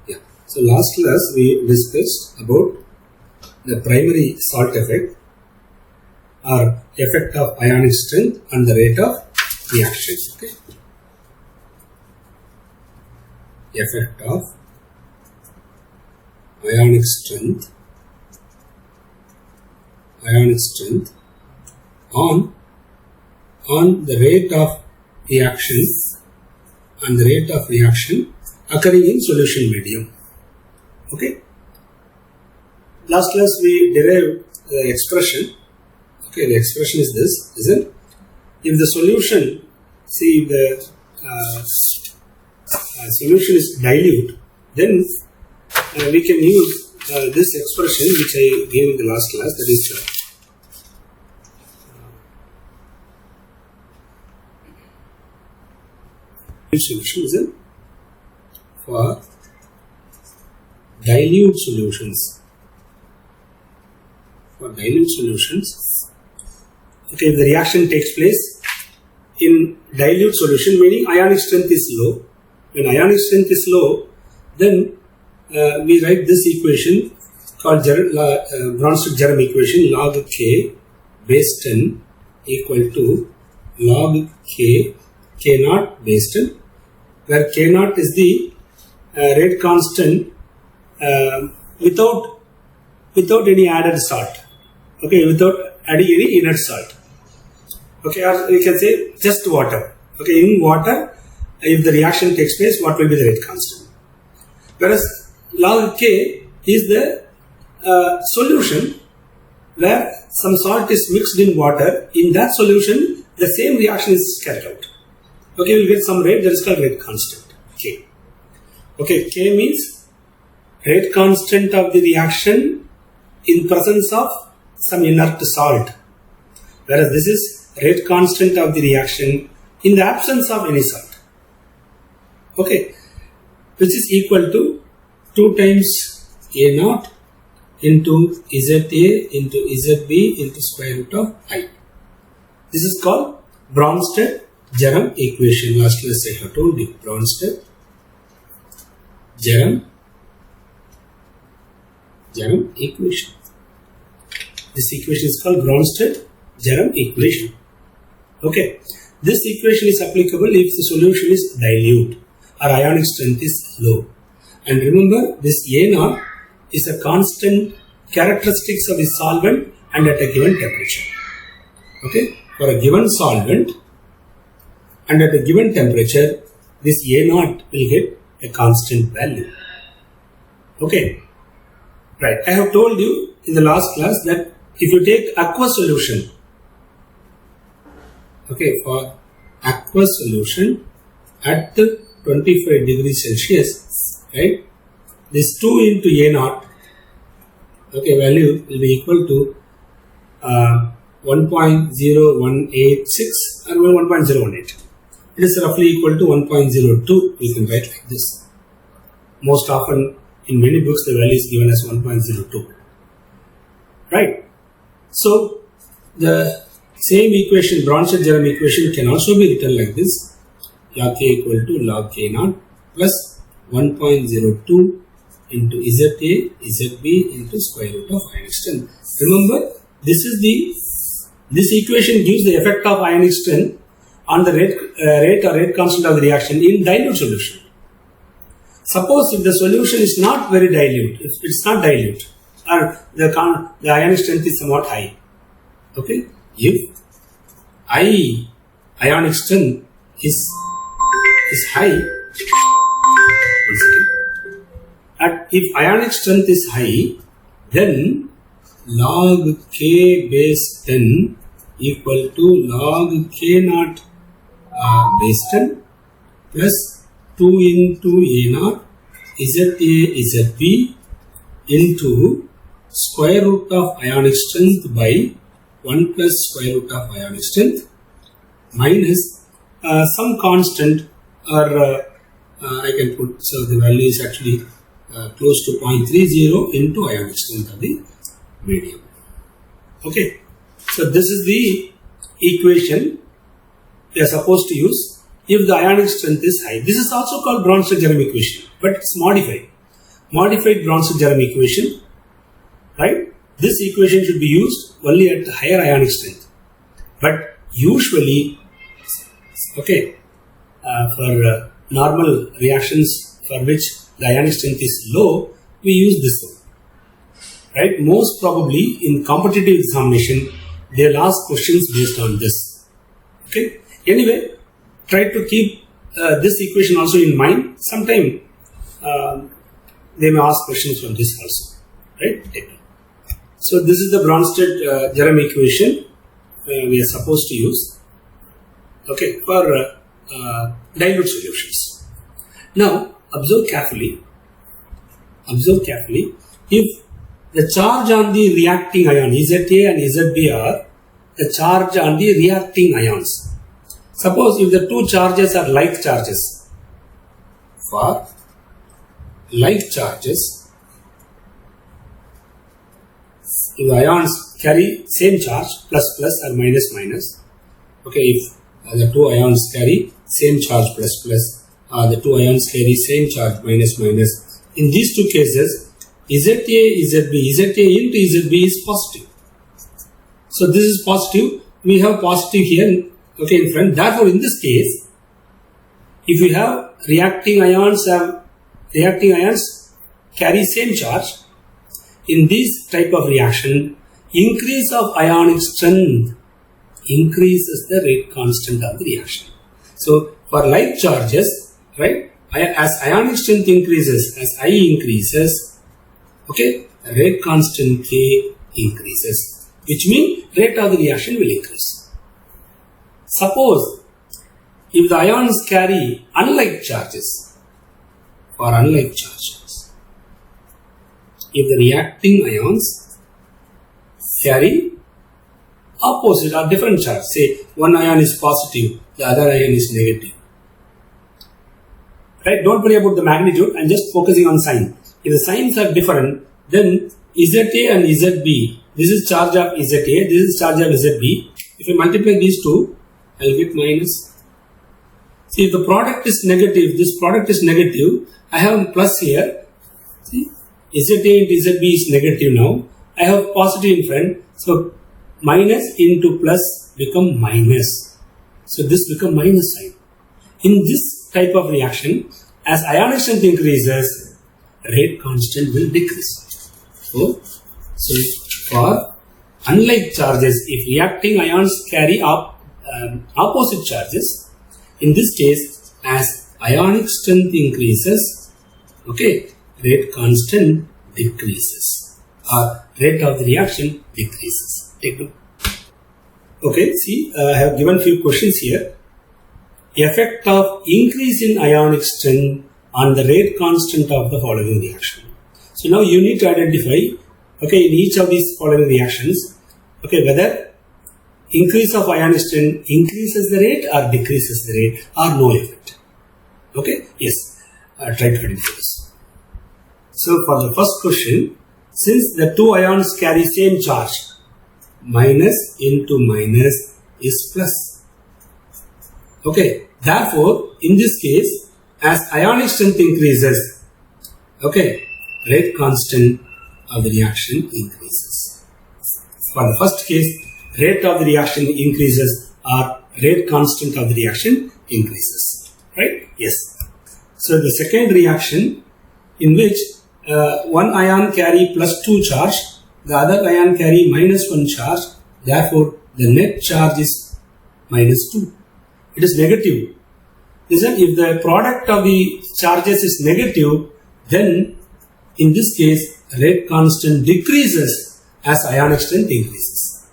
Yeah. So last class we discussed about the primary salt effect or effect of ionic strength and the rate of reaction. Okay. Effect of ionic strength on the rate of reaction and the rate of reaction occurring in solution medium. Okay. Last class we derived the expression. Okay, the expression is this, isn't it? If the solution, see the solution is dilute, then we can use this expression which I gave in the last class, that is solution, isn't it? For dilute solutions. Okay, if the reaction takes place in dilute solution, meaning ionic strength is low. When ionic strength is low, then we write this equation called Bronsted-Jerem equation, log K base 10 equal to log K naught base 10, where K naught is the rate constant without any added salt. Okay, without adding any inert salt. Okay, or we can say just water. Okay, in water, if the reaction takes place, what will be the rate constant? Whereas log K is the solution where some salt is mixed in water. In that solution, the same reaction is carried out. Okay, we will get some rate, that is called rate constant, K. Okay, K means rate constant of the reaction in presence of some inert salt, whereas this is rate constant of the reaction in the absence of any salt. Okay, which is equal to 2 times A naught into ZA into ZB into square root of I. This is called Bronsted-Jerem equation. Last class I have told you, Bronsted-Jerem equation. This equation is called Bronsted-Jerem equation. Okay, this equation is applicable if the solution is dilute or ionic strength is low. And remember, this A naught is a constant characteristics of the solvent and at a given temperature. Okay, for a given solvent and at a given temperature, this A naught will get a constant value. Okay, right. I have told you in the last class that if you take aqueous solution, okay, for aqueous solution at 25 degrees Celsius, right, this 2 into A naught, okay, value will be equal to 1.0186 or 1.018. It is roughly equal to 1.02. We can write like this. Most often in many books the value is given as 1.02. Right. So the same equation, Bronsted-Jerem equation, can also be written like this: log K equal to log K naught plus 1.02 into ZA, ZB into square root of ionic strength. Remember, this equation gives the effect of ionic strength on the rate or rate constant of the reaction in dilute solution. Suppose if the solution is not very dilute, it's not dilute, or the ionic strength is somewhat high. Okay, if ionic strength is high, if ionic strength is high, then log K base 10 equal to log K naught base 10 plus 2 into A naught ZA ZB into square root of ionic strength by 1 plus square root of ionic strength minus some constant, or I can put, so the value is actually close to 0.30 into ionic strength of the medium. Okay, so this is the equation we are supposed to use if the ionic strength is high. This is also called Bronsted-Jerem equation, but it's modified. modified Bronsted-Jerome equation, right? This equation should be used only at higher ionic strength. But usually, okay, for normal reactions for which the ionic strength is low, we use this one, right? Most probably in competitive examination, they will ask questions based on this. Okay. Anyway, try to keep this equation also in mind. Sometime they may ask questions from this also, right? So this is the Bronsted-Jerome equation we are supposed to use, okay, for dilute solutions. Now observe carefully. If the charge on the reacting ion Za and Zb are the charge on the reacting ions. Suppose if the two charges are like charges, for like charges, if the ions carry same charge, plus plus or minus minus, okay, if the two ions carry same charge, plus plus, the two ions carry same charge, minus minus, in these two cases, Za, Zb, Za into Zb is positive. So this is positive, we have positive here, okay, in front. Therefore, in this case, if we have reacting ions carry same charge, in this type of reaction, increase of ionic strength increases the rate constant of the reaction. So for like charges, right, as ionic strength increases, as I increases, okay, rate constant K increases, which means rate of the reaction will increase. Suppose if the ions carry unlike charges, for unlike charges, if the reacting ions carry opposite or different charge, say one ion is positive, the other ion is negative, right? Don't worry about the magnitude, I'm just focusing on sign. If the signs are different, then Za and Zb, this is charge of Za, this is charge of Zb. If I multiply these two, I will get minus. See, if the product is negative, this product is negative, I have plus here. See, Za into Zb is negative now. I have positive in front. So, minus into plus become minus. So, this become minus sign. In this type of reaction, as ionic strength increases, rate constant will decrease. So for unlike charges, if reacting ions carry opposite charges, in this case, as ionic strength increases, okay, rate constant decreases or rate of the reaction decreases. Take note. Okay, see, I have given few questions here. Effect of increase in ionic strength on the rate constant of the following reaction. So now you need to identify, okay, in each of these following reactions, okay, whether increase of ionic strength increases the rate or decreases the rate or no effect. Okay, yes, try to identify this. So for the first question, since the two ions carry same charge, minus into minus is plus. Okay, therefore, in this case, as ionic strength increases, okay, rate constant of the reaction increases. For the first case, rate of the reaction increases or rate constant of the reaction increases. Right? Yes. So the second reaction, in which one ion carry plus 2 charge, the other ion carry minus 1 charge, therefore the net charge is minus 2. It is negative. Listen, if the product of the charges is negative, then in this case rate constant decreases as ionic strength increases.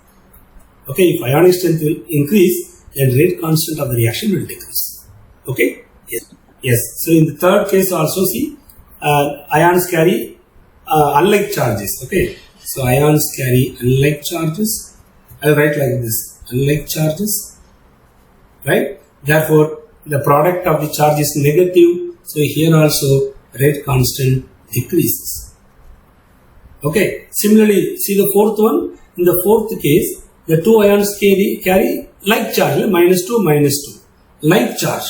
Okay, if ionic strength will increase, then rate constant of the reaction will decrease. Okay, yes, yes. So in the third case also, see, ions carry unlike charges. Okay, so ions carry unlike charges. I will write like this: unlike charges, right? Therefore, the product of the charge is negative. So here also rate constant decreases. Okay. Similarly, see the fourth one. In the fourth case, the two ions carry like charge, minus 2, minus 2. Like charge.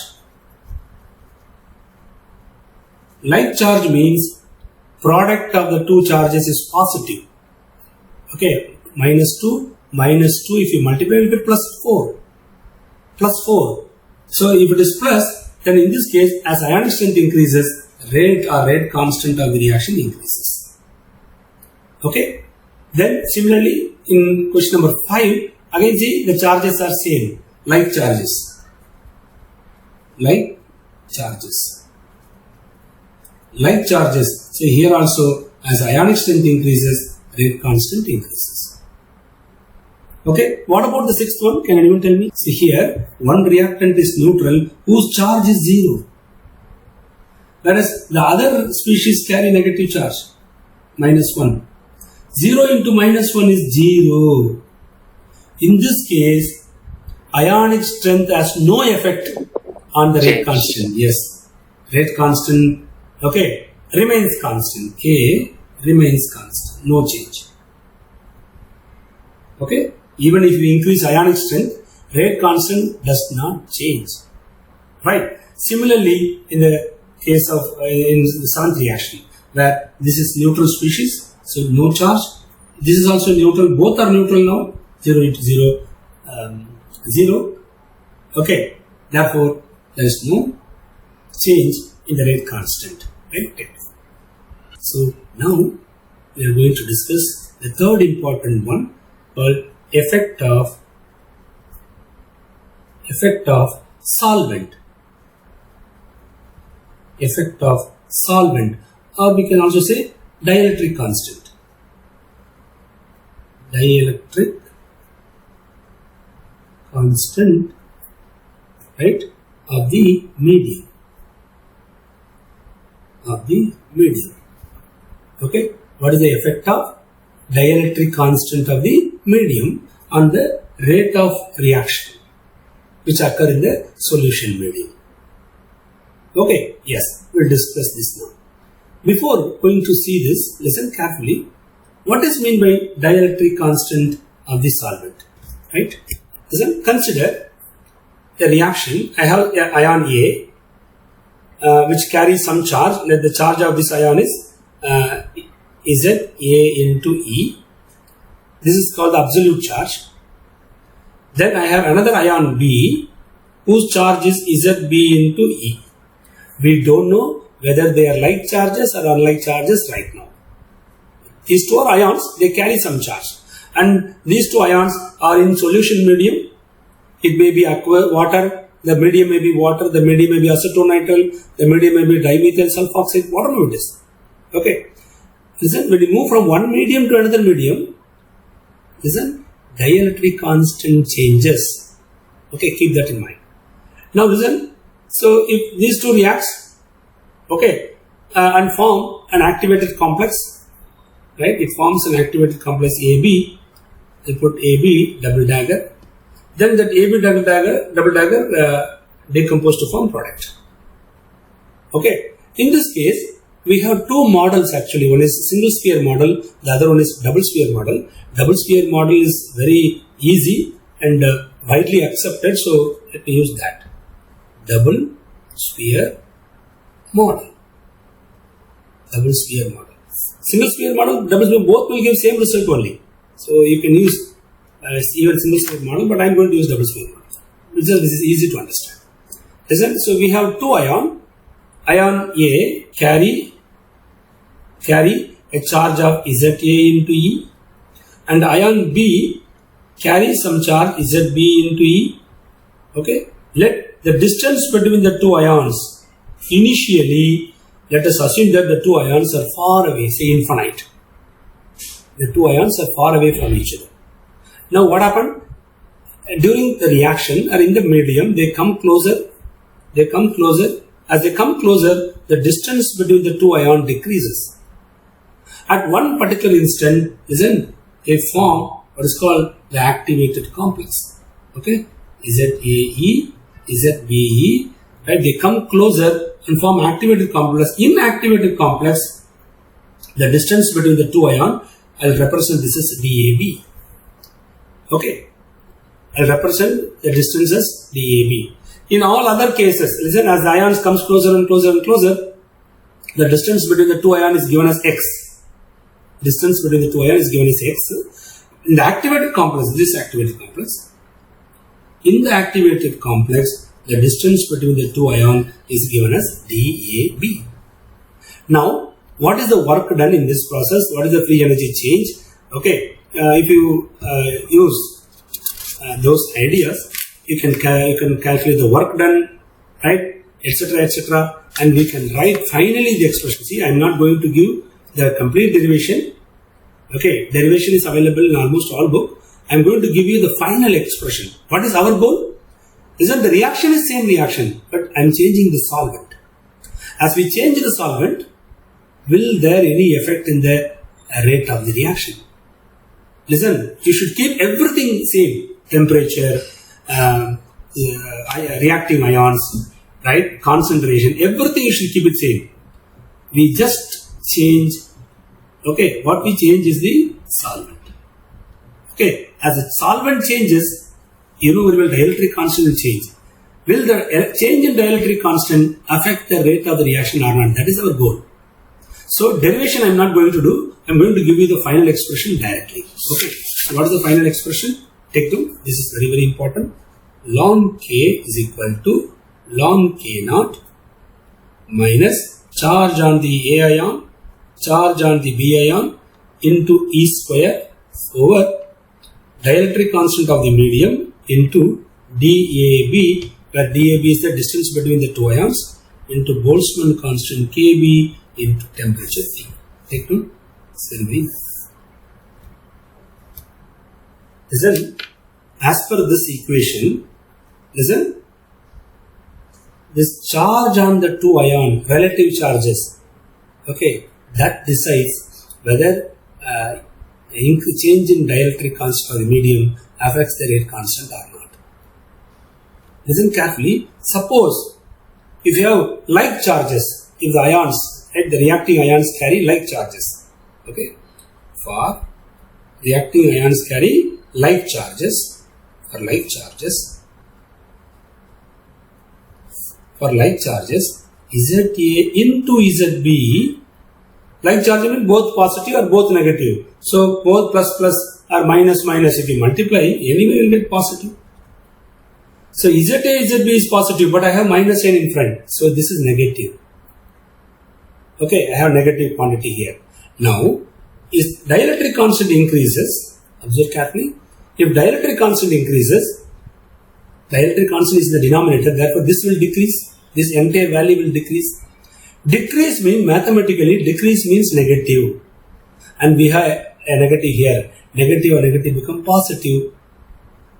Like charge means product of the two charges is positive. Okay, minus 2, if you multiply it with plus 4. Plus 4. So if it is plus, then in this case, as ionic strength increases, rate or rate constant of the reaction increases. Okay. Then similarly, in question number 5, again see the charges are same, like charges. Like charges. Like charges. So here also, as ionic strength increases, rate constant increases. Okay, what about the sixth one? Can anyone tell me? See here, one reactant is neutral whose charge is 0. Whereas the other species carry negative charge, minus 1. 0 into minus 1 is 0. In this case, ionic strength has no effect on the rate constant. Yes, rate constant, okay, remains constant. K remains constant, no change. Okay, even if you increase ionic strength, rate constant does not change. Right. Similarly, in the case of in the seventh reaction, where this is neutral species, so no charge. This is also neutral. Both are neutral now. 0 into 0, 0. Okay. Therefore, there is no change in the rate constant. Right. So now we are going to discuss the third important one called effect of solvent. Effect of solvent, or we can also say dielectric constant. Dielectric constant, right, of the medium. Okay, what is the effect of dielectric constant of the medium on the rate of reaction which occur in the solution medium? Okay, yes, we'll discuss this now. Before going to see this, listen carefully. What is meant by dielectric constant of the solvent? Right? Listen, consider a reaction. I have an ion A which carries some charge. Let the charge of this ion is Z A into E. This is called the absolute charge. Then I have another ion B whose charge is ZB into E. We don't know whether they are like charges or unlike charges right now. These two are ions, they carry some charge. And these two ions are in solution medium. It may be water, the medium may be water, the medium may be acetonitrile, the medium may be dimethyl sulfoxide, whatever it is. Okay. Listen, when you move from one medium to another medium, listen, dielectric constant changes. Okay, keep that in mind. Now listen. So if these two reacts, okay, and form an activated complex, right? It forms an activated complex AB. They put AB double dagger. Then that AB double dagger decompose to form product. Okay. In this case, we have two models actually. One is single sphere model. The other one is double sphere model. Double sphere model is very easy and widely accepted. So let me use that. Double sphere model. Double sphere model. Single sphere model, double sphere, both will give same result only. So you can use even single sphere model, but I am going to use double sphere model. This is easy to understand. Listen, so we have two ion. Ion A carry a charge of ZA into E, and ion B carry some charge ZB into E. Okay. Let the distance between the two ions, initially, let us assume that the two ions are far away, say infinite. The two ions are far away from each other. Now what happened? During the reaction or in the medium, they come closer. As they come closer, the distance between the two ions decreases. At one particular instant, they form what is called the activated complex. Okay? ZAE, ZBE, right? They come closer and form activated complex. In activated complex, the distance between the two ions, I'll represent this as DAB. Okay, I'll represent the distance as DAB. In all other cases, listen, as the ions comes closer and closer and closer, the distance between the two ions is given as x. Distance between the two ions is given as x. In the activated complex, this activated complex, in the activated complex, the distance between the two ions is given as dAB. Now, what is the work done in this process? What is the free energy change? Okay, if you use those ideas, you can calculate the work done, right, etc., etc., and we can write finally the expression. See, I am not going to give the complete derivation. Okay, derivation is available in almost all books. I am going to give you the final expression. What is our goal? Isn't the reaction is same reaction, but I am changing the solvent. As we change the solvent, will there any effect in the rate of the reaction? Listen, you should keep everything same. Temperature, reacting ions, right? Concentration, everything you should keep it same. We just change, okay, what we change is the solvent. Okay, as the solvent changes, will the dielectric constant will change. Will the change in dielectric constant affect the rate of the reaction or not? That is our goal. So derivation I am not going to do. I am going to give you the final expression directly. Okay, so what is the final expression? Take them. This is very, very important. Ln K is equal to ln K naught minus charge on the A ion, charge on the B ion into E square over dielectric constant of the medium into dAB, where dAB is the distance between the two ions, into Boltzmann constant Kb into temperature T. Take note. Listen, as per this equation, listen, this charge on the two ion, relative charges, okay, that decides whether change in dielectric constant of the medium affects the rate constant or not. Listen carefully. Suppose if you have like charges, if the ions, right, the reacting ions carry like charges, okay, for reacting ions carry like charges, for like charges, ZA into ZB, like charge means both positive or both negative. So both plus plus or minus minus, if you multiply, anyway you will get positive. So ZA ZB is positive, but I have minus n in front, so this is negative. Okay, I have negative quantity here. Now, if dielectric constant increases, observe carefully, if dielectric constant increases, dielectric constant is in the denominator, therefore this will decrease, this entire value will decrease. Decrease means, mathematically, decrease means negative. And we have a negative here. Negative or negative become positive.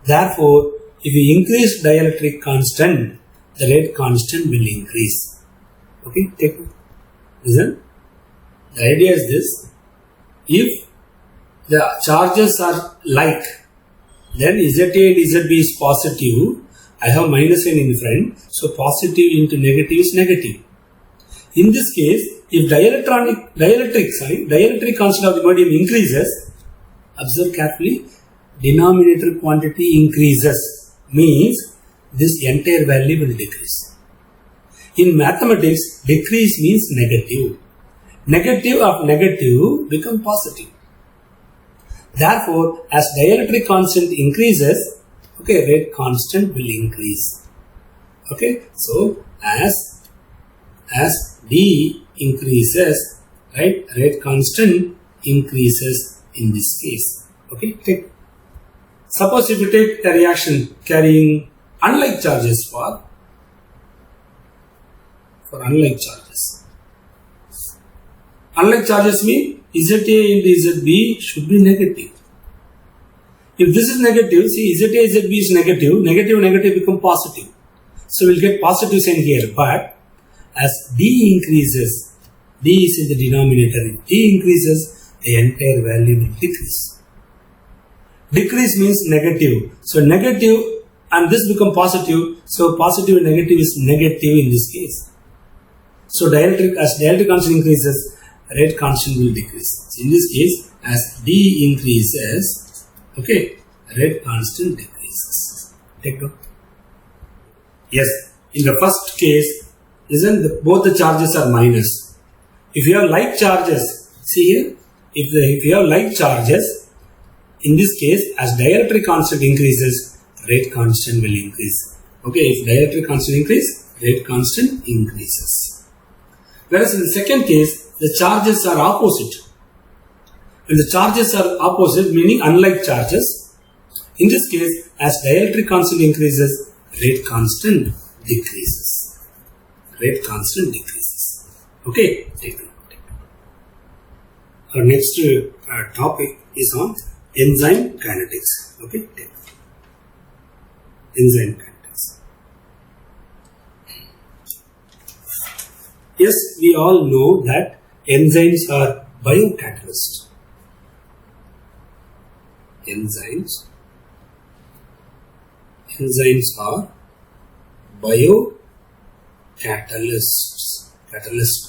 Therefore, if we increase dielectric constant, the rate constant will increase. Okay, take it. Listen. The idea is this. If the charges are like, then ZA and ZB is positive. I have minus n in front. So positive into negative is negative. In this case, if dielectric constant of the medium increases, observe carefully, denominator quantity increases, means this entire value will decrease. In mathematics, decrease means negative. Negative of negative become positive. Therefore, as dielectric constant increases, okay, rate constant will increase. Okay, so as D increases, right, rate constant increases in this case. Okay, take. Suppose if you take a reaction carrying unlike charges for unlike charges. Unlike charges mean ZA into ZB should be negative. If this is negative, see ZA ZB is negative, negative become positive. So we'll get positive sign here, but as D increases, D is in the denominator. If D increases, the entire value will decrease. Decrease means negative. So negative and this become positive. So positive and negative is negative in this case. So as dielectric constant increases, rate constant will decrease. So in this case, as D increases, okay, rate constant decreases. Take note. Yes, in the first case, both the charges are minus. if you have like charges, see here, if you have like charges, in this case, as dielectric constant increases, rate constant will increase. Okay, if dielectric constant increase, rate constant increases. Whereas in the second case, the charges are opposite. When the charges are opposite, meaning unlike charges, in this case, as dielectric constant increases, rate constant decreases. Rate constant decreases. Okay, take note. Our next topic is on enzyme kinetics. Okay, take note. Enzyme kinetics. Yes, we all know that enzymes are biocatalysts. Enzymes are biocatalysts. Catalysts.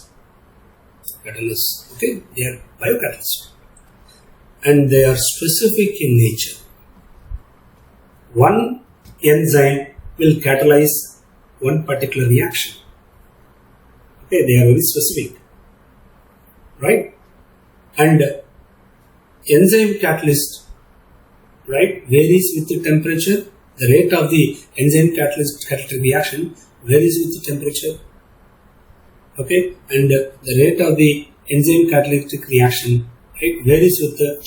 Okay, they are biocatalysts, and they are specific in nature. One enzyme will catalyze one particular reaction. Okay, they are very specific, right? And enzyme catalyst, right, varies with the temperature. The rate of the enzyme catalytic reaction varies with the temperature. Okay, and the rate of the enzyme catalytic reaction, right, varies with the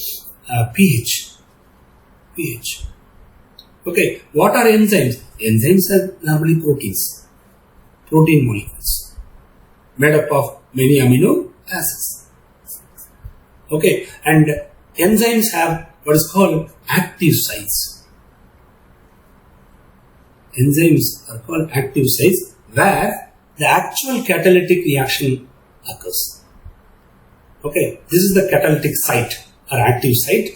pH. Okay, what are enzymes? Enzymes are normally protein molecules made up of many amino acids. Okay, and enzymes have what is called active sites. Enzymes are called active sites where the actual catalytic reaction occurs. Okay, this is the catalytic site or active site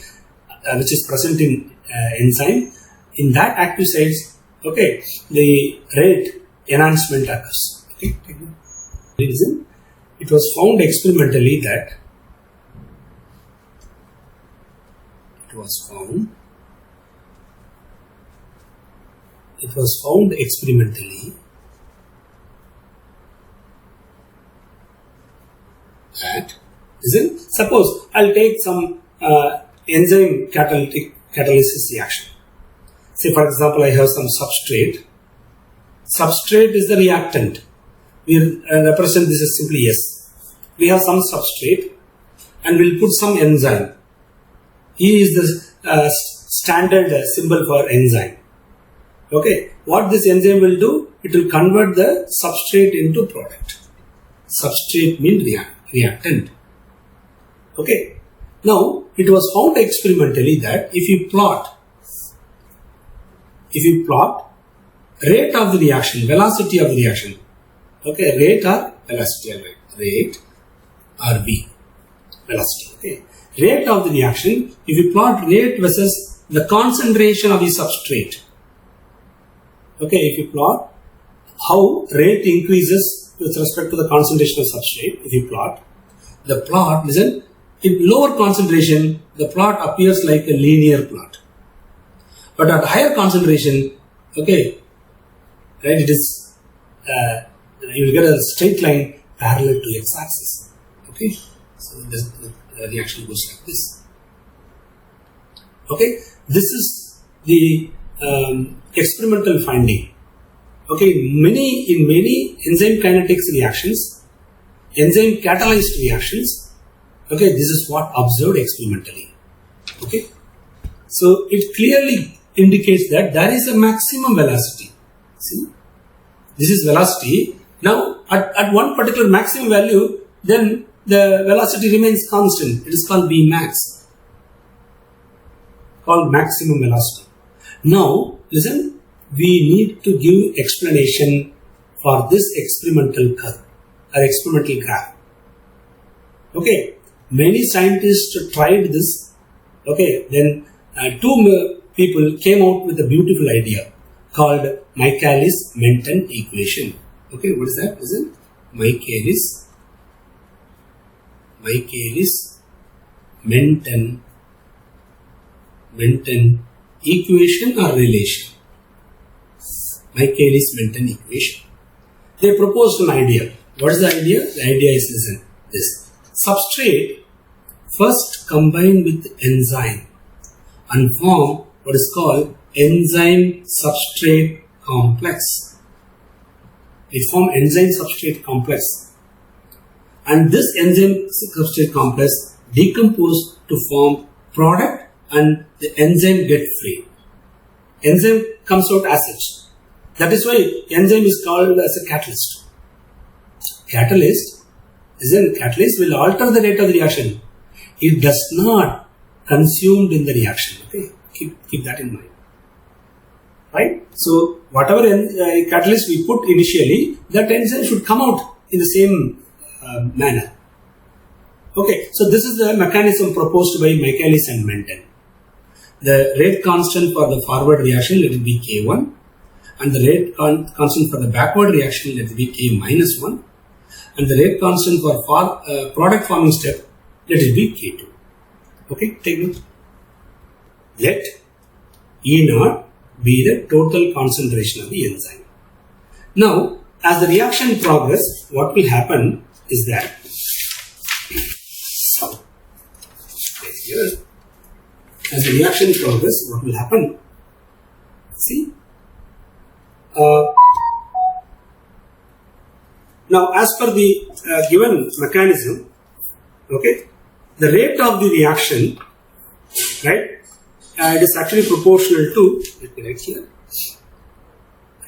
which is present in enzyme. In that active sites, okay, the rate enhancement occurs. Okay, reason it was found experimentally that suppose I'll take some enzyme catalysis reaction. Say for example, I have some substrate. Substrate is the reactant. We represent this as simply S. We have some substrate and we'll put some enzyme. E is the standard symbol for enzyme. Okay, what this enzyme will do? It will convert the substrate into product. Substrate means reactant. Okay, now it was found experimentally that if you plot rate of the reaction, velocity of the reaction, okay, rate or velocity, rate or V, velocity, okay, rate of the reaction, if you plot rate versus the concentration of the substrate, okay, if you plot how rate increases with respect to the concentration of substrate, if you plot, the plot, listen, in lower concentration, the plot appears like a linear plot. But at higher concentration, okay, right, it is, you will get a straight line parallel to x-axis. Okay, so the reaction goes like this. Okay, this is the experimental finding. Okay, in many enzyme kinetics reactions, enzyme catalyzed reactions, okay, this is what observed experimentally. Okay, so it clearly indicates that there is a maximum velocity. See, this is velocity. Now, at one particular maximum value, then the velocity remains constant. It is called Vmax, called maximum velocity. Now, listen, we need to give explanation for this experimental curve or experimental graph. Okay, many scientists tried this. Okay, then two people came out with a beautiful idea called Michaelis-Menten equation. Okay, what is that? Listen, Michaelis-Menten equation or relation. Michaelis-Menten equation. They proposed an idea. What is the idea? The idea is, listen, this substrate first combine with enzyme and form what is called enzyme substrate complex. It form enzyme substrate complex, and this enzyme substrate complex decompose to form product, and the enzyme get free. Enzyme comes out as such. That is why enzyme is called as a catalyst. Catalyst will alter the rate of the reaction. It does not consumed in the reaction. Okay, keep that in mind. Right? So whatever catalyst we put initially, that enzyme should come out in the same manner. Okay, so this is the mechanism proposed by Michaelis and Menten. The rate constant for the forward reaction, let it be K1, and the rate constant for the backward reaction, let it be K minus 1, and the rate constant for product forming step, let it be K2. Okay, take note. Let E0 be the total concentration of the enzyme. Now, as the reaction progresses, what will happen is that as the reaction progresses, what will happen? See? Now, as per the given mechanism, okay, the rate of the reaction, right, it is actually proportional to, let me write here,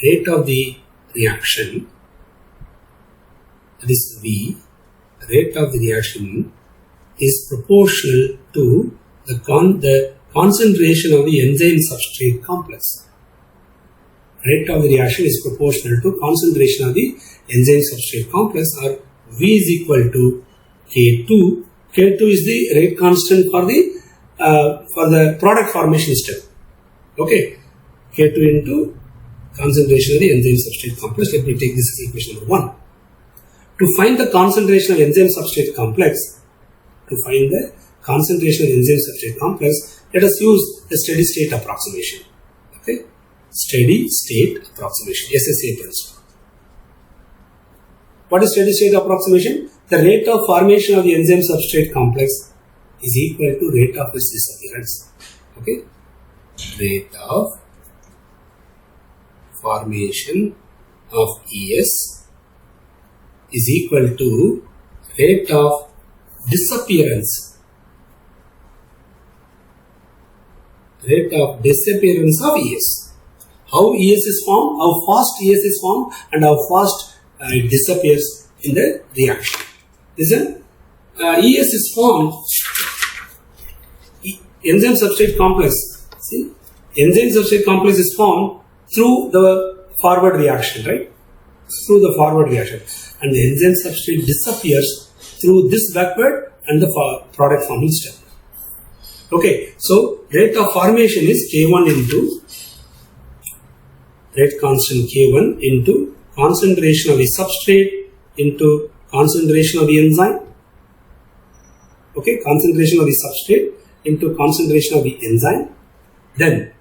rate of the reaction, that is V, rate of the reaction is proportional to the concentration of the enzyme substrate complex. Rate of the reaction is proportional to concentration of the enzyme substrate complex, or V is equal to K2. K2 is the rate constant for the product formation step. Okay, K2 into concentration of the enzyme substrate complex. Let me take this as equation number 1. To find the concentration of enzyme substrate complex, let us use the steady state approximation. Okay, steady state approximation, SSA principle. What is steady state approximation? The rate of formation of the enzyme substrate complex is equal to rate of its disappearance. Okay, rate of formation of ES is equal to rate of disappearance of ES. How ES is formed, how fast ES is formed, and how fast it disappears in the reaction. Listen, ES is formed, enzyme substrate complex, see, enzyme substrate complex is formed through the forward reaction, right? Through the forward reaction, and the enzyme substrate disappears through this backward and the product forming step. Okay, so rate of formation is K1 into rate constant K1 into concentration of the substrate into concentration of the enzyme. Okay, concentration of the substrate into concentration of the enzyme, then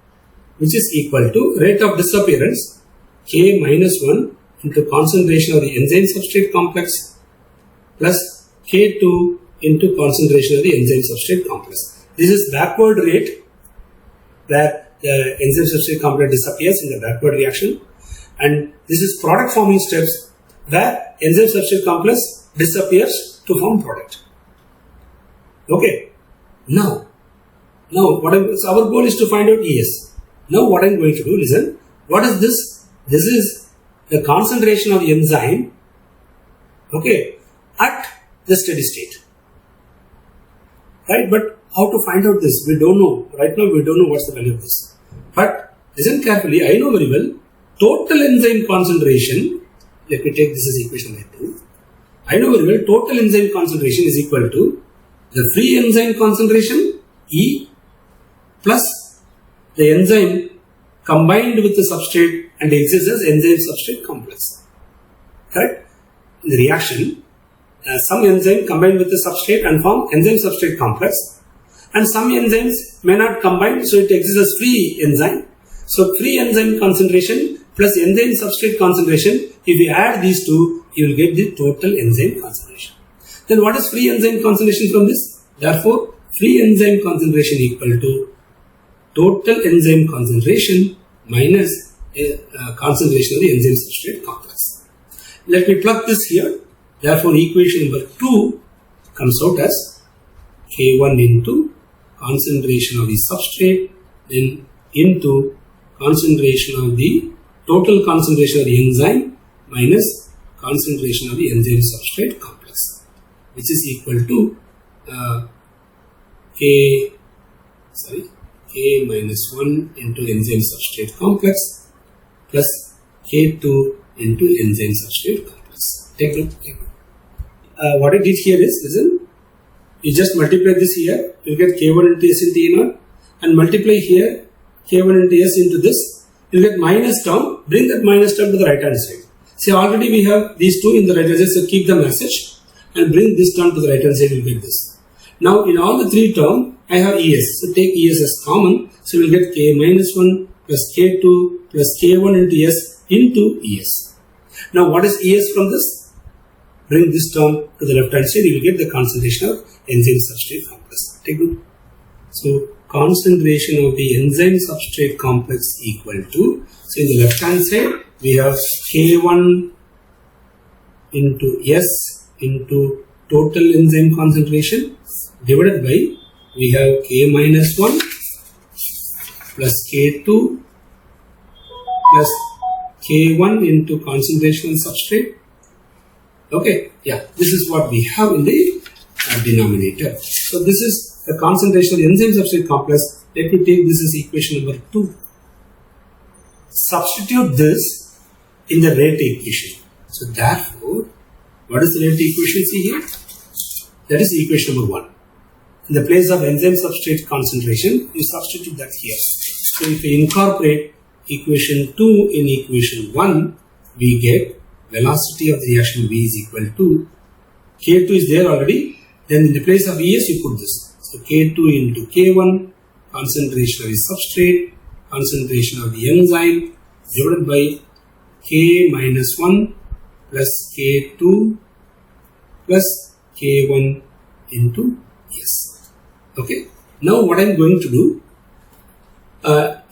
which is equal to rate of disappearance K minus 1 into concentration of the enzyme substrate complex plus K2 into concentration of the enzyme substrate complex. This is backward rate where the enzyme substrate complex disappears in the backward reaction, and this is product forming steps where enzyme substrate complex disappears to form product. Okay, now our goal is to find out ES. Now what I am going to do, listen, what is this? This is the concentration of the enzyme, okay, at the steady state. Right, but how to find out this? We don't know. Right now we don't know what's the value of this. But listen carefully, I know very well, total enzyme concentration, let me take this as equation number 2. I know very well, total enzyme concentration is equal to the free enzyme concentration, E, plus the enzyme combined with the substrate and exists as enzyme substrate complex. Correct? In the reaction, some enzyme combine with the substrate and form enzyme substrate complex, and some enzymes may not combine, so it exists as free enzyme. So free enzyme concentration plus enzyme substrate concentration, if you add these two, you will get the total enzyme concentration. Then what is free enzyme concentration from this? Therefore, free enzyme concentration equal to total enzyme concentration minus concentration of the enzyme substrate complex. Let me plug this here. Therefore, equation number 2 comes out as K1 into concentration of the substrate, then into concentration of the total concentration of the enzyme minus concentration of the enzyme substrate complex, which is equal to K minus 1 into enzyme substrate complex plus K2 into enzyme substrate complex. Take note. What I did here is, listen, you just multiply this here, you get K1 into S into E naught, and multiply here K1 into S into this, you get minus term, bring that minus term to the right hand side. See, already we have these two in the right hand side, so keep them as such and bring this term to the right hand side, you will get this. Now, in all the three terms, I have ES, so take ES as common, so we will get K minus 1 plus K2 plus K1 into S into ES. Now, what is ES from this? Bring this term to the left hand side, you will get the concentration of enzyme substrate complex. Take note. So, concentration of the enzyme substrate complex equal to, so in the left hand side, we have K1 into S into total enzyme concentration divided by, we have K minus 1 plus K2 plus K1 into concentration on substrate. Okay, yeah, this is what we have in the denominator. So this is the concentration of the enzyme substrate complex. Let me take this as equation number 2. Substitute this in the rate equation. So therefore, what is the rate equation? See here? That is equation number 1. In the place of enzyme substrate concentration, you substitute that here. So if we incorporate equation 2 in equation 1, we get velocity of the reaction V is equal to K2 is there already, then in the place of ES you put this. So K2 into K1, concentration of the substrate, concentration of the enzyme divided by K minus 1 plus K2 plus K1 into S. Okay. Now what I am going to do,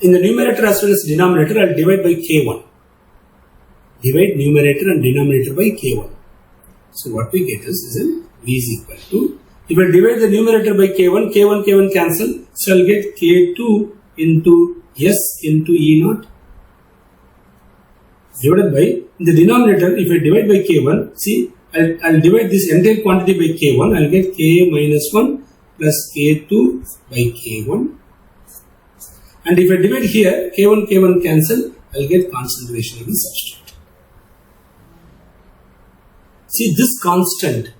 in the numerator as well as denominator, I will divide by K1. Divide numerator and denominator by K1. So what we get is V is equal to, if I divide the numerator by K1, K1 cancel, so I will get K2 into S into E naught divided by, in the denominator, if I divide by K1, see, I'll divide this entire quantity by K1, I'll get K minus 1 plus K2 by K1. And if I divide here, K1 cancel, I'll get concentration of the substrate. See this constant,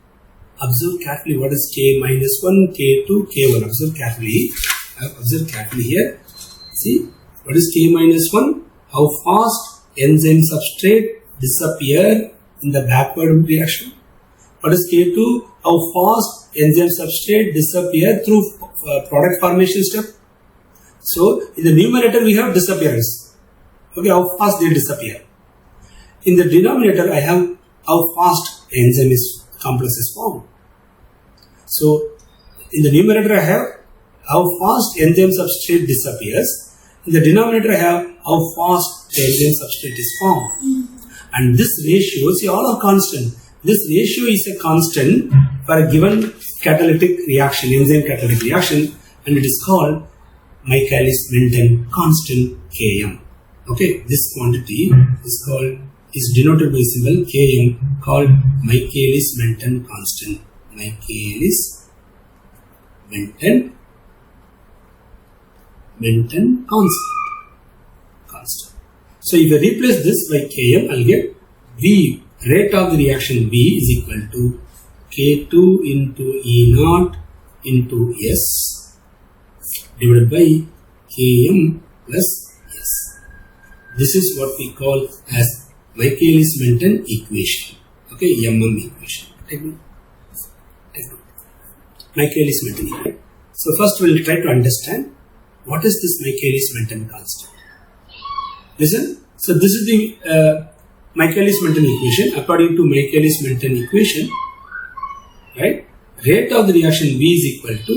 observe carefully what is K minus 1, K2, K1, observe carefully here. See, what is K minus 1? How fast enzyme substrate disappear in the backward reaction. What is K2? How fast enzyme substrate disappear through product formation step. So, in the numerator we have disappearance. Okay, how fast they disappear. In the denominator I have how fast enzyme complex is formed. So, in the numerator I have how fast enzyme substrate disappears. In the denominator I have how fast the enzyme substrate is formed. And this ratio, see all are constant. This ratio is a constant for a given catalytic reaction, enzyme catalytic reaction, and it is called MICHAELIS-MENTEN constant Km. Okay, this quantity is denoted by symbol Km, called MICHAELIS-MENTEN constant. MICHAELIS-MENTEN constant. So if I replace this by Km, I will get V, rate of the reaction V is equal to K2 into E naught into S divided by Km plus S. This is what we call as MICHAELIS-MENTEN equation. Okay, MM equation. Take note. MICHAELIS-MENTEN equation. So first we will try to understand what is this MICHAELIS-MENTEN constant. Listen, so this is the MICHAELIS-MENTEN equation. According to MICHAELIS-MENTEN equation, right? Rate of the reaction V is equal to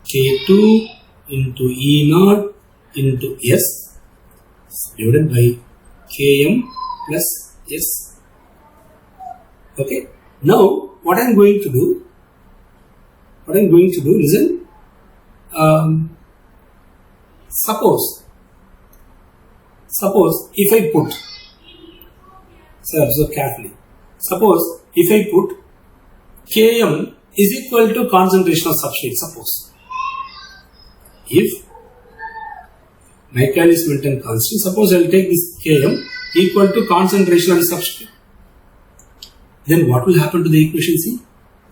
K2 into E naught into S divided by Km plus S. Okay. Now, what I am going to do, listen, suppose if I put, so observe carefully, suppose if I put Km is equal to concentration of substrate, suppose, if Michaelis-Menten constant, suppose I will take this Km equal to concentration of the substrate, then what will happen to the equation C?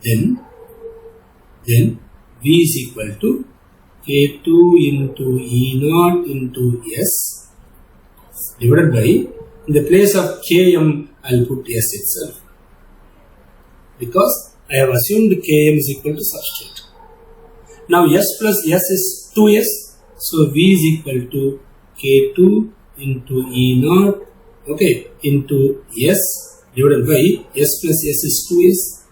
Then V is equal to K2 into E naught into S divided by, in the place of Km, I will put S itself, because I have assumed Km is equal to substrate. Now S plus S is 2S, so V is equal to K2 into E naught, okay, into S divided by S plus S is 2S.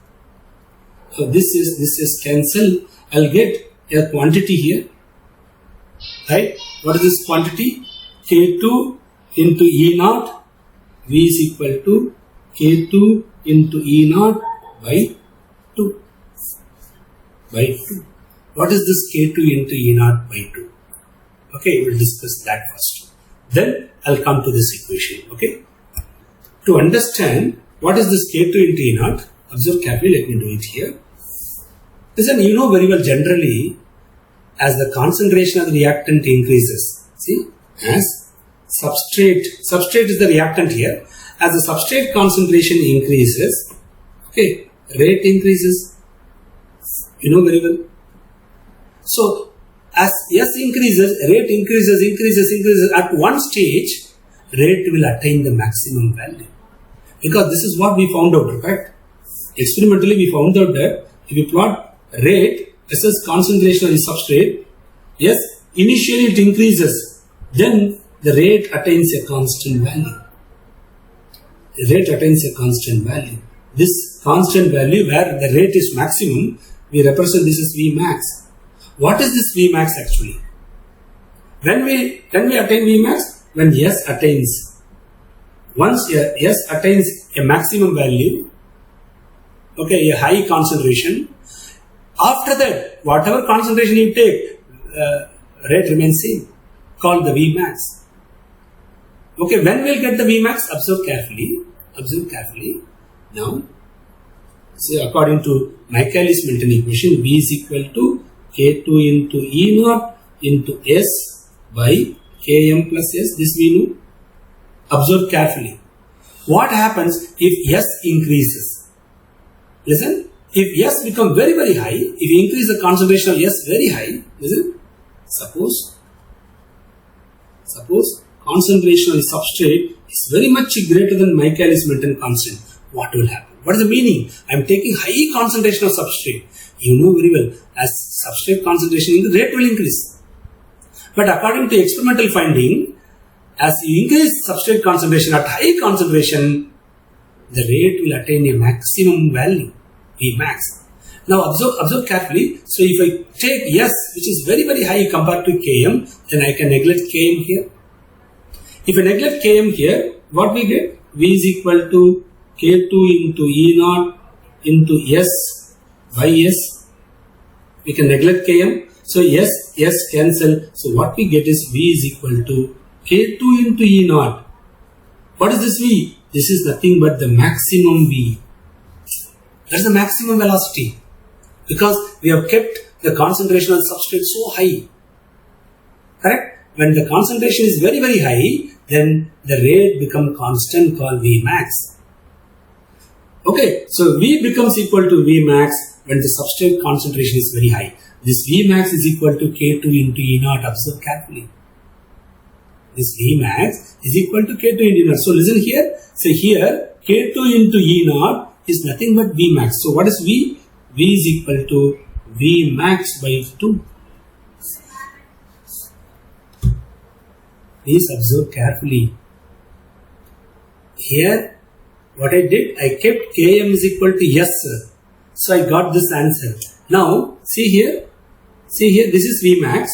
So this is cancel. I'll get a quantity here, right? What is this quantity? K2 into E naught, V is equal to K2 into E naught by 2. What is this K2 into E naught by 2? Okay, we'll discuss that first. Then I'll come to this equation. Okay. To understand what is this K2 into E naught, observe carefully. Let me do it here. Listen, you know very well, generally, as the concentration of the reactant increases, see, as substrate is the reactant here, as the substrate concentration increases, okay, rate increases, you know very well. So, as S increases, rate increases, at one stage, rate will attain the maximum value. Because this is what we found out, correct? Experimentally, we found out that if you plot rate versus concentration of the substrate, yes, initially it increases, then the rate attains a constant value. This constant value where the rate is maximum, we represent this as V max. What is this V max actually? When we attain V max? When S attains. Once S attains a maximum value, okay, a high concentration, after that, whatever concentration you take, rate remains same, called the V max. Okay, when we'll get the V max? Observe carefully. Now, see, according to Michaelis-Menten equation, V is equal to K2 into E naught into S by Km plus S. This we know. Observe carefully. What happens if S increases? Listen. If S becomes very, very high, if you increase the concentration of S very high, listen, suppose concentration of the substrate is very much greater than Michaelis-Menten constant, what will happen? What is the meaning? I am taking high concentration of substrate. You know very well, as substrate concentration, the rate will increase. But according to experimental finding, as you increase substrate concentration at high concentration, the rate will attain a maximum value. V max. Now observe carefully. So if I take S, which is very, very high compared to Km, then I can neglect Km here. If I neglect Km here, what we get? V is equal to K2 into E naught into S by S. We can neglect Km. So S cancel. So what we get is V is equal to K2 into E naught. What is this V? This is nothing but the maximum V. That's the maximum velocity, because we have kept the concentration of the substrate so high. Correct? When the concentration is very, very high, then the rate becomes constant called V max. Okay, so V becomes equal to V max when the substrate concentration is very high. This V max is equal to K2 into E naught. Observe carefully. This V max is equal to K2 into E naught. So listen here. So here K2 into E naught is nothing but V max. So what is V? V is equal to V max by 2. Please observe carefully. Here what I did, I kept Km is equal to S. So I got this answer. Now see here, this is Vmax.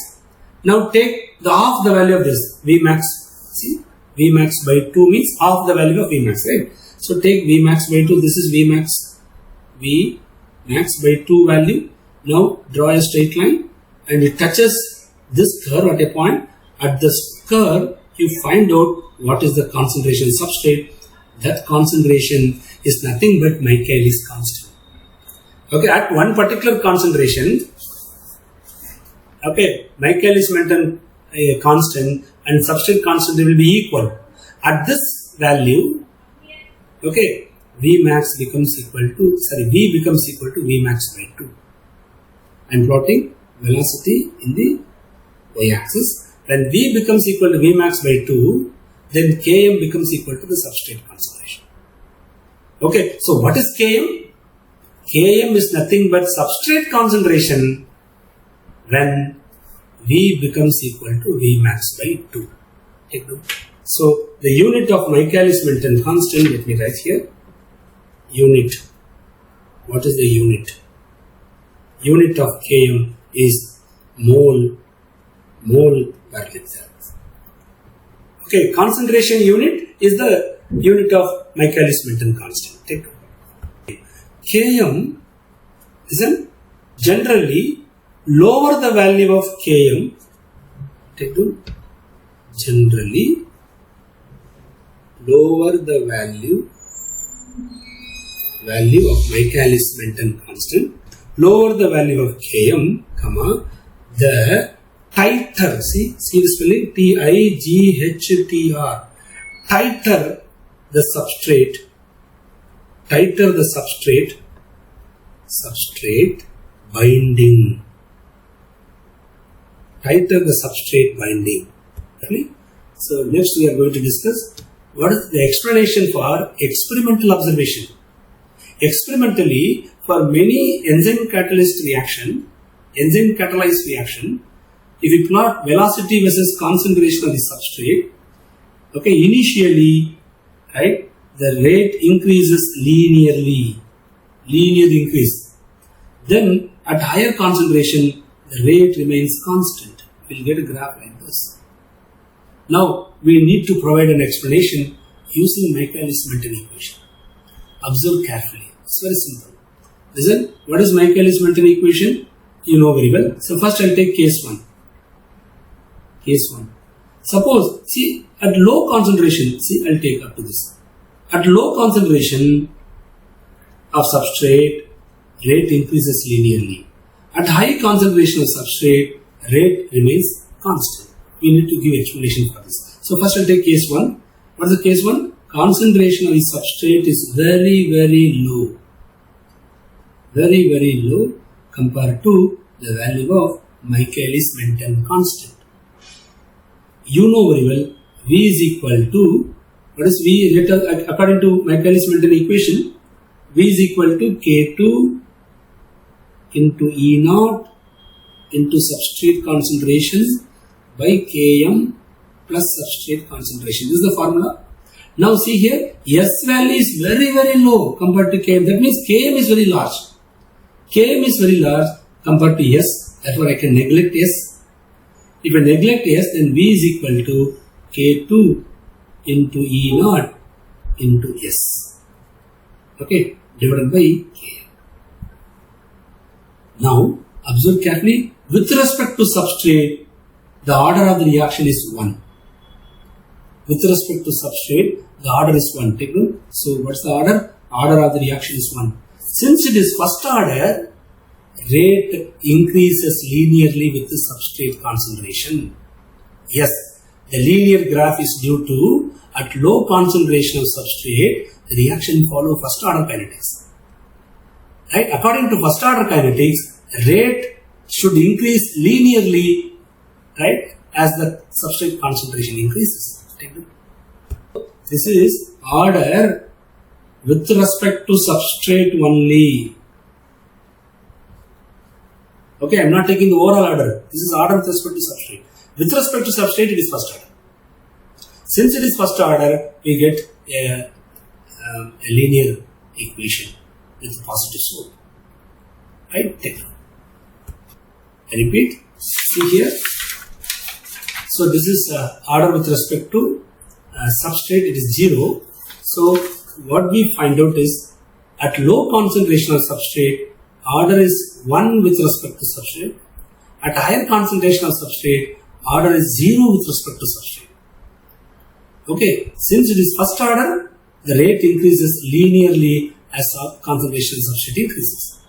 Now take the half the value of this Vmax. See, Vmax by 2 means half the value of Vmax, right? So take Vmax by 2, this is Vmax by 2 value. Now draw a straight line and it touches this curve at a point. At this curve, you find out what is the concentration substrate. That concentration is nothing but Michaelis constant. Okay, at one particular concentration, okay, Michaelis-Menten constant and substrate constant will be equal. At this value, okay, V becomes equal to Vmax by 2. I am plotting velocity in the y-axis. When V becomes equal to Vmax by 2, then Km becomes equal to the substrate concentration. Okay, so what is Km? Km is nothing but substrate concentration when V becomes equal to Vmax by 2. Take note. So the unit of Michaelis-Menten constant, let me write here. Unit. What is the unit? Unit of Km is mole per liter. Okay, concentration unit is the unit of Michaelis-Menten constant. Take note. Km is generally lower the value of Km. Take note. Generally lower the value of Michaelis-Menten constant. Lower the value of Km, the tighter, see the spelling T-I-G-H-T-R, tighter the substrate binding. Tighter the substrate binding. Okay? So next we are going to discuss what is the explanation for experimental observation. Experimentally, for many enzyme catalyzed reaction, if we plot velocity versus concentration of the substrate, okay, initially, right, the rate increases linear increase. Then at higher concentration, the rate remains constant. We'll get a graph like this. Now we need to provide an explanation using Michaelis-Menten equation. Observe carefully. It's very simple. Listen, what is Michaelis-Menten equation? You know very well. So first I'll take case 1. Suppose, see, at low concentration, I'll take up to this. At low concentration of substrate, rate increases linearly. At high concentration of substrate, rate remains constant. We need to give explanation for this. So first I'll take case 1. What is the case 1? Concentration of the substrate is very low. Very low compared to the value of Michaelis-Menten constant. You know very well, V is equal to, what is V? According to Michaelis-Menten equation, V is equal to K2 into E0 into substrate concentration by Km plus substrate concentration. This is the formula. Now see here, S value is very low compared to Km. That means Km is very large. Km is very large compared to S. Therefore I can neglect S. If I neglect S, then V is equal to K2 into E0 into S. Okay, divided by K. Now observe carefully. With respect to substrate, the order of the reaction is 1. With respect to substrate, the order is 1. Take note. So what's the order? Order of the reaction is 1. Since it is first order, rate increases linearly with the substrate concentration. Yes, the linear graph is due to at low concentration of substrate, the reaction follow first order kinetics. Right? According to first order kinetics, rate should increase linearly, right, as the substrate concentration increases. This is order with respect to substrate only. Okay, I am not taking the overall order. This is order with respect to substrate. With respect to substrate, it is first order. Since it is first order, we get a linear equation with positive slope. Right? Take note. I repeat. See here. So this is order with respect to substrate. It is 0. So what we find out is at low concentration of substrate, order is 1 with respect to substrate. At higher concentration of substrate, order is 0 with respect to substrate. Okay, since it is first order, the rate increases linearly as concentration of substrate increases.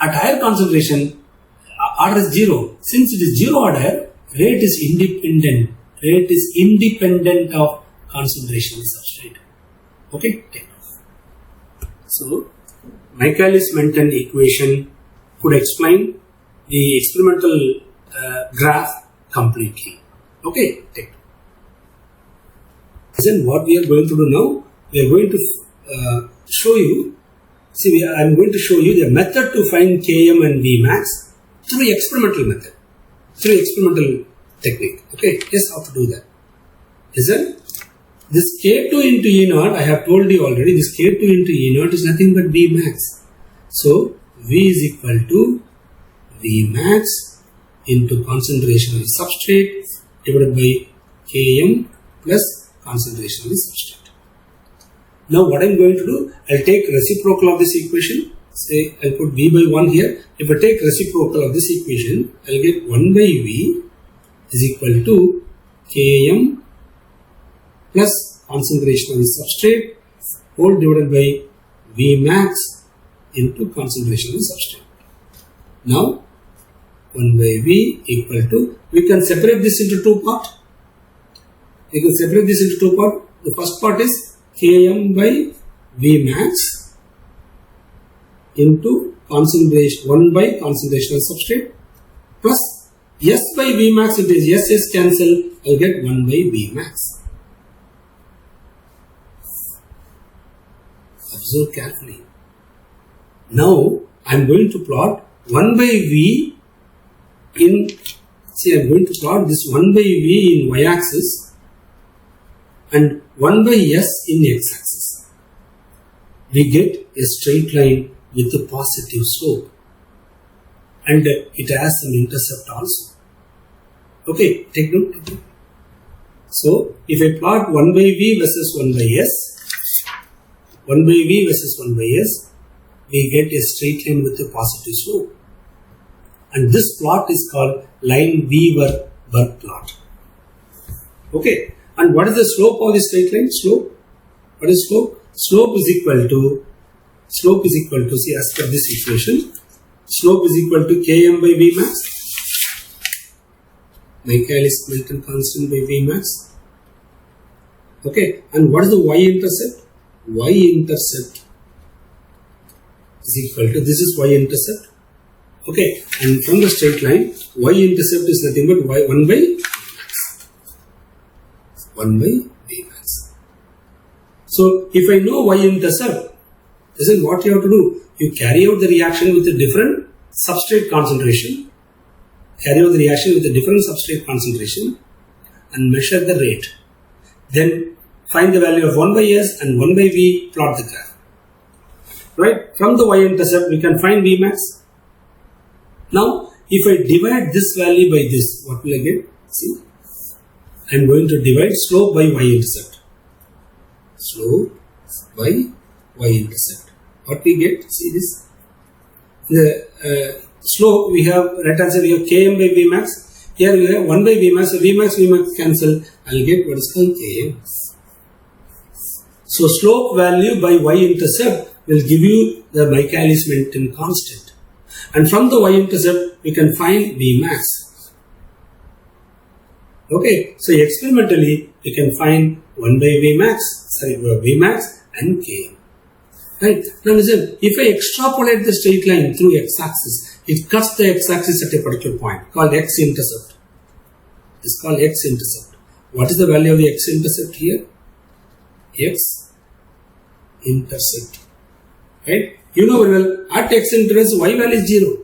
At higher concentration, order is 0. Since it is 0 order, rate is independent. Rate is independent of concentration of substrate. Okay, take note. So, Michaelis-Menten equation could explain the experimental graph completely. Okay, take note. Then what we are going to do now, we are going to show you, I am going to show you the method to find Km and Vmax through experimental method, through experimental technique. Okay, yes, how to do that. Listen, this K2 into E0, I have told you already, this K2 into E0 is nothing but Vmax. So, V is equal to Vmax into concentration of the substrate divided by Km plus concentration of the substrate. Now what I am going to do, I will take reciprocal of this equation. Say I will put V by 1 here. If I take reciprocal of this equation, I will get 1 by V is equal to Km plus concentration of the substrate whole divided by Vmax into concentration of the substrate. Now 1 by V equal to, we can separate this into two parts. We can separate this into two parts. The first part is Km by Vmax into concentration, 1 by concentration of substrate plus S by Vmax, it is S cancel, I will get 1 by Vmax. Observe carefully. Now I am going to plot 1 by V in, see I am going to plot this 1 by V in y-axis and 1 by S in x-axis. We get a straight line with a positive slope and it has some intercept also. Okay, take note. So, if I plot 1 by V versus 1 by S, 1 by V versus 1 by S, we get a straight line with a positive slope. And this plot is called LINEWEAVER-BURK plot. Okay. And what is the slope of this straight line? Slope. What is slope? Slope is equal to, see as per this equation, slope is equal to Km by Vmax, Michaelis-Menten constant by Vmax. Okay. And what is the y-intercept? Y-intercept is equal to, this is y-intercept. Okay. And from the straight line, y-intercept is nothing but 1 by 1 by Vmax. So, if I know y-intercept, this is what you have to do. You carry out the reaction with a different substrate concentration, and measure the rate. Then find the value of 1 by S and 1 by V, plot the graph. Right? From the y-intercept, we can find Vmax. Now, if I divide this value by this, what will I get? See? I am going to divide slope by y-intercept. Slope by y-intercept. What we get? See this? The slope we have, right hand side we have Km by Vmax. Here we have 1 by Vmax. So Vmax cancel. I will get what is called Km. So slope value by y-intercept will give you the Michaelis-Menten constant. And from the y-intercept we can find Vmax. Okay, so experimentally we can find 1 by Vmax and Km. Right? Now listen, if I extrapolate the straight line through x-axis, it cuts the x-axis at a particular point called x-intercept. It's called x-intercept. What is the value of the x-intercept here? X-intercept. Right? You know very well, at x-intercept, y value is 0.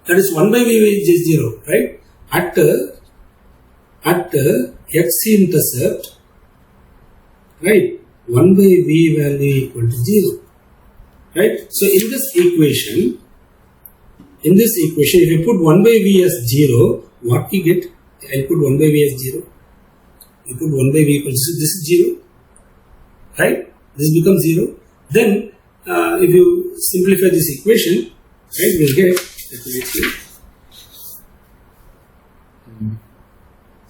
That is 1 by v is 0. Right? At x-intercept, right, 1 by v value equal to 0. Right? So, in this equation, in this equation, if you put 1 by v as 0, what we get? I'll put 1 by v as 0. You put 1 by v equals this is 0, right? This becomes 0. Then, if you simplify this equation, right, we'll get, let me write here.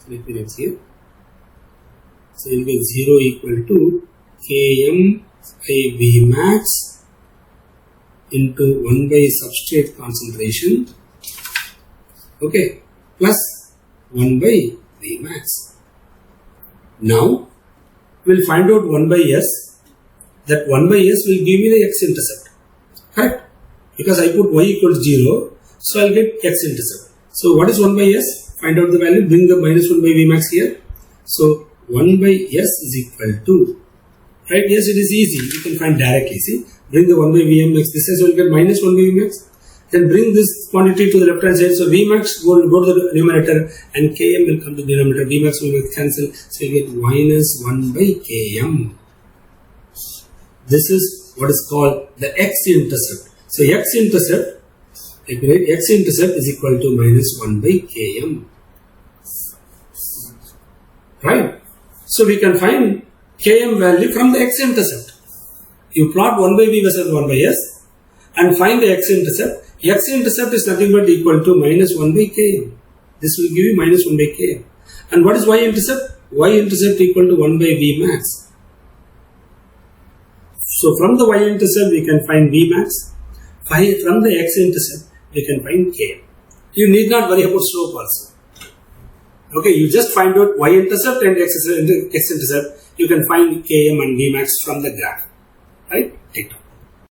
Let me write here. So, you'll get 0 equal to Km I V max into 1 by substrate concentration, okay, plus 1 by V max. Now, we'll find out 1 by S. That 1 by S will give me the x-intercept, correct? Because I put y equals 0, so I'll get x-intercept. So, what is 1 by S? Find out the value, bring the minus 1 by V max here. So, 1 by S is equal to, right? Yes, it is easy. You can find directly. See, bring the 1 by Vmax. This is will get minus 1 by Vmax. Then bring this quantity to the left hand side. So Vmax will go to the numerator and Km will come to the denominator. Vmax will cancel. So you get minus 1 by Km. This is what is called the x-intercept. So x-intercept, x-intercept is equal to minus 1 by Km. Right? So we can find Km value from the x-intercept. You plot 1 by V versus 1 by S and find the x-intercept. X-intercept is nothing but equal to minus 1 by Km. This will give you minus 1 by Km. And what is y-intercept? Y-intercept equal to 1 by V max. So from the y-intercept we can find V max. From the x-intercept we can find Km. You need not worry about slope also. Okay, you just find out y-intercept and x-intercept. You can find Km and Vmax from the graph. Right? Take it.